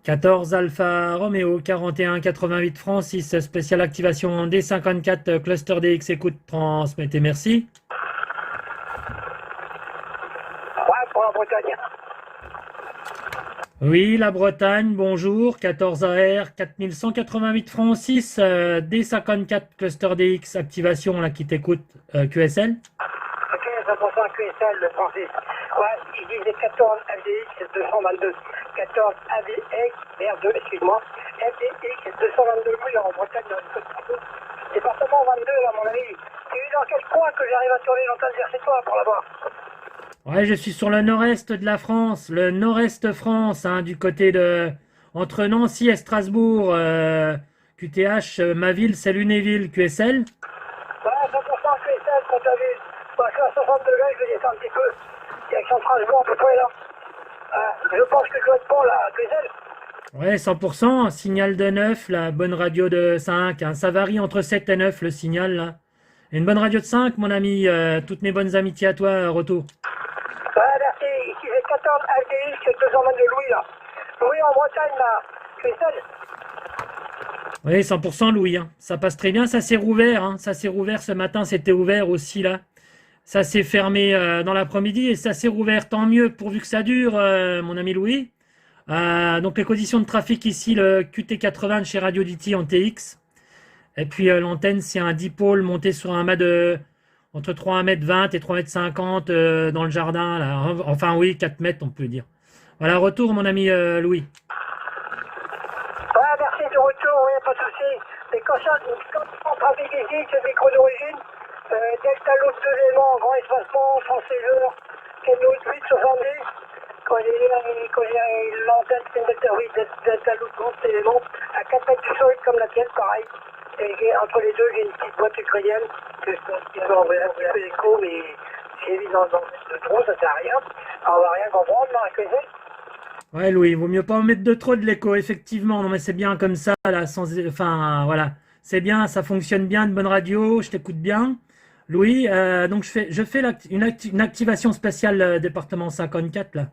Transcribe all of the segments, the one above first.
14 Alpha Romeo 41 88 Francis, spéciale activation D54 cluster DX, écoute, transmettez, merci. Ouais, pour la Bretagne. Oui, la Bretagne, bonjour, 14 AR 4188 Francis, D54 cluster DX, activation, là qui t'écoute, QSL. Ok, 100% QSL, le Francis. Ouais, il disait 14 FDX 222. 14 AVX, merde, excuse-moi. FDX 222, oui, en Bretagne, dans le Côte d'Armor. Département 22, là, mon ami. Tu es dans quel coin que j'arrive à tourner longtemps vers chez toi pour là-bas? Ouais, je suis sur le nord-est de la France, le nord-est France, hein, du côté de... entre Nancy et Strasbourg, QTH, ma ville, c'est Lunéville, QSL. Ouais, 100% QSL, quand t'as vu. Moi, je suis à 60 degrés, je vais descendre un petit peu. Direction Strasbourg, à peu près là. Je pense que je dois être bon là, QSL. Ouais, 100%, signal de 9, la bonne radio de 5, hein, ça varie entre 7 et 9 le signal, là. Et une bonne radio de 5, mon ami, toutes mes bonnes amitiés à toi, retour. Ouais, merci. Ici, j'ai 14 AVX, c'est 222 Louis là. Louis en Bretagne là. QSL. Oui, 100% Louis, hein. Ça passe très bien, ça s'est rouvert, hein. Ça s'est rouvert ce matin, c'était ouvert aussi, là. Ça s'est fermé dans l'après-midi et ça s'est rouvert, tant mieux, pourvu que ça dure, mon ami Louis. Donc les conditions de trafic ici, le QT80 de chez Radio DT en TX. Et puis l'antenne, c'est un dipôle monté sur un mât de entre 3,20 m et 3,50 m dans le jardin. Là. Enfin oui, 4 mètres, on peut dire. Voilà, retour, mon ami Louis. Ouais, merci de retour, oui, pas de souci. Mais quand on trafic ici, c'est le micro d'origine. Delta Loop 2 éléments, grand espacement, françaiseur, Keno 870. Quand j'ai l'antenne, c'est une Delta, oui, Delta Loop grand élément, à 4 mètres du sol comme la tienne, pareil. Et entre les deux, j'ai une petite boîte ukrainienne, que je peux envoyer un peu d'écho, mais j'ai mis dans le trop, ça sert à rien. Alors, on va rien comprendre, non, avec les ailes. Ouais, Louis, il vaut mieux pas en mettre de trop de l'écho, effectivement. Non, mais c'est bien comme ça, là, sans, enfin, voilà. C'est bien, ça fonctionne bien, une bonne radio, je t'écoute bien. Louis, donc je fais une activation spéciale département 54, là.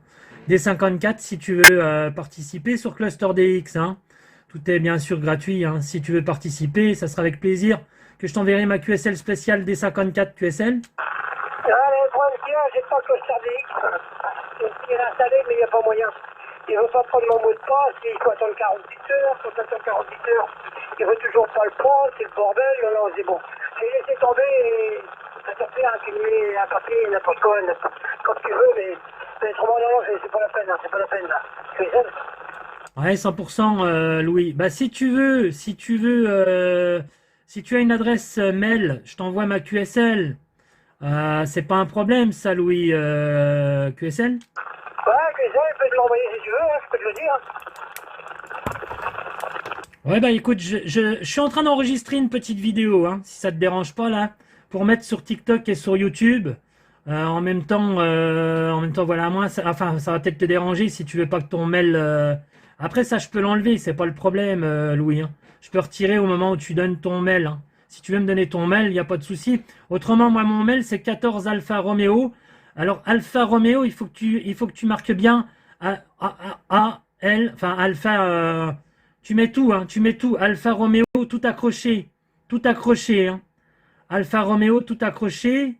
Des 54, si tu veux participer sur Cluster DX, hein. Tout est bien sûr gratuit, hein. Si tu veux participer, ça sera avec plaisir que je t'enverrai ma QSL spéciale des 54 QSL. Ah, mais le problème qu'il y a, j'ai pas que le CRDX. Il est installé, mais il n'y a pas moyen. Il ne veut pas prendre mon mot de passe, il faut attendre 48 heures, faut attendre 48 heures. Il veut toujours pas le prendre, c'est le bordel, non, c'est bon. J'ai laissé tomber et ça te fait qu'il met un papier, n'importe quoi, quand tu veux, mais autrement, non, c'est pas la peine, hein, c'est pas la peine, là. Tu es seul? Ouais, 100%, Louis. Bah, si tu as une adresse mail, je t'envoie ma QSL. C'est pas un problème, ça, Louis, QSL? Ouais, tu es seul, il peut te l'envoyer si tu veux, hein, je peux te le dire. Ouais, bah, écoute, je suis en train d'enregistrer une petite vidéo, hein, si ça te dérange pas, là, pour mettre sur TikTok et sur YouTube. En même temps, voilà, moi, enfin, ça va peut-être te déranger si tu veux pas que ton mail. Après, ça, je peux l'enlever, c'est pas le problème, Louis, hein. Je peux retirer au moment où tu donnes ton mail, hein. Si tu veux me donner ton mail, il n'y a pas de souci. Autrement, moi, mon mail, c'est 14 Alpha Romeo. Alors, Alpha Romeo, il faut que tu marques bien L, enfin, Alpha, tu mets tout, hein, tu mets tout. Alpha Romeo, tout accroché, hein. Alpha Romeo, tout accroché.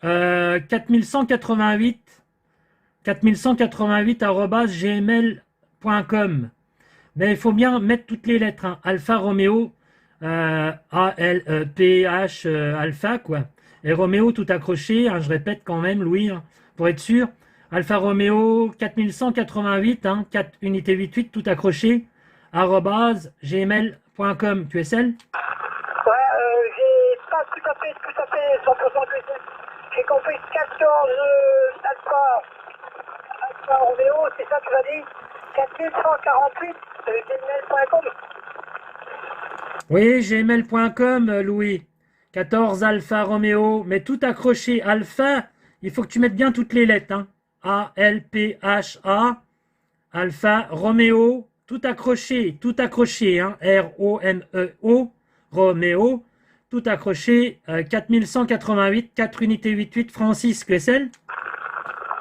4188 Mais il faut bien mettre toutes les lettres, hein. Alpha Romeo, A-L-E-P-H, Alpha, quoi. Et Romeo tout accroché, hein, je répète quand même, Louis, hein, pour être sûr. Alpha Romeo 4188, hein, 4 unité 88, tout accroché, arrobase gmail.com, QSL. Ouais, j'ai pas tout à fait 100% que c'est. J'ai compris 14 Alpha Romeo, c'est ça que tu m'as dit? 4148, gmail.com. Oui, gmail.com, Louis. 14 Alpha Romeo, mais tout accroché. Alpha, il faut que tu mettes bien toutes les lettres, hein. A-L-P-H-A, Alpha Romeo, tout accroché, hein. R-O-M-E-O, Romeo, tout accroché. 4188, 4 unités 88, Francis, QSL.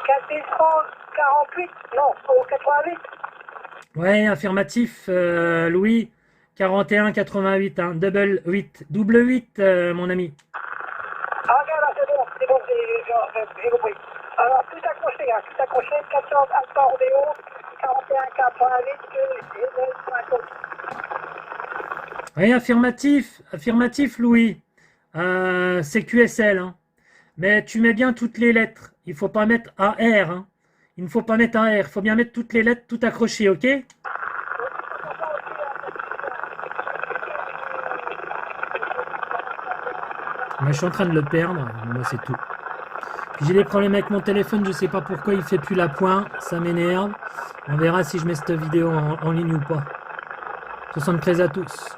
4148, non, au 88. Ouais, affirmatif, Louis. 41,88, hein, double 8, mon ami. Ah, ok, là, c'est bon, j'ai compris. Alors, tout accroché, hein, tout accroché, 14 Alpha Rodeo, 41,88, Gmail sur un compte. Oui, affirmatif, Louis. C'est QSL, hein. Mais tu mets bien toutes les lettres. Il faut pas mettre AR, hein. Il ne faut pas mettre AR. Il faut bien mettre toutes les lettres, tout accroché, ok? Mais je suis en train de le perdre. Moi, c'est tout. Puis j'ai des problèmes avec mon téléphone. Je sais pas pourquoi il fait plus la pointe. Ça m'énerve. On verra si je mets cette vidéo en ligne ou pas. 73 à tous.